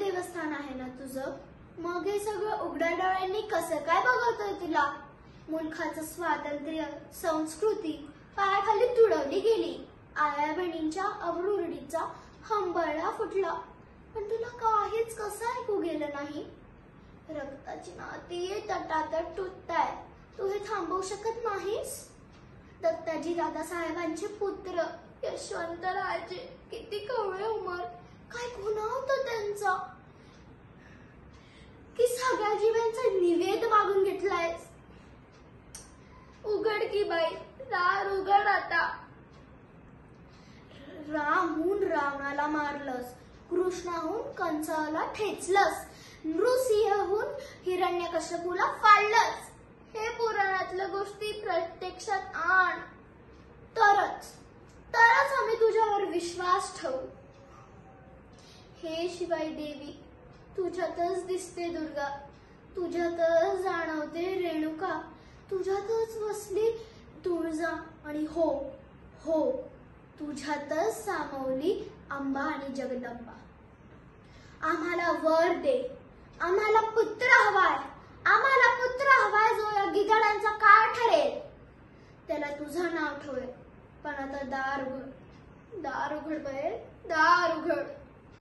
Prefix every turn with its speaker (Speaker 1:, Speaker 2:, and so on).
Speaker 1: देवस्थान आहे ना तुझं, मग हे सगळं उघड्या डोळ्यांनी कसं काय बघवतोय तुला? मुलखाचं स्वातंत्र्य, संस्कृती पायाखाली तुडवली गेली. आया बहिणींच्या अब्रूरडीचा हंबरडा फुटला, पण तुला काहीच कसं ऐकू गेलं नाही. रक्ताची नाती तटातट तुटताय, तू हे थांबवू शकत नाहीस. दत्ताजी दादासाहेबांचे पुत्र यशवंतराजे, किती कवळे उमर, काय गुन्हा होता त्यांचा की सगळ्या जीवांचा निवेद मागून घेतलायस. उघड की बाई, दार उघड आता. रामहून रावणाला मारलंस, कृष्णाहून कंसाला ठेचलंस, नृसिंहहून हिरण्यकश्यपूला फाडलंस. हे पुराणातल्या गोष्टी प्रत्यक्षात आण, तरच आम्ही तुझ्यावर विश्वास ठेवू. हे शिवाई देवी, तुझ्यातच दिसते दुर्गा, तुझ्यातच जाणवते रेणुका, तुझ्यातच बसली तुळजा आणि हो हो तुझ्यातच सामावली अंबा आणि जगदंबा. आम्हाला वर दे, आम्हाला पुत्र हवाय, आम्हाला पुत्र हवाय जो या गिधाडांचा काळ ठरेल. त्याला तुझं नाव ठेवेल. पण आता दार उघड, दार उघड बाहेर, दार उघड.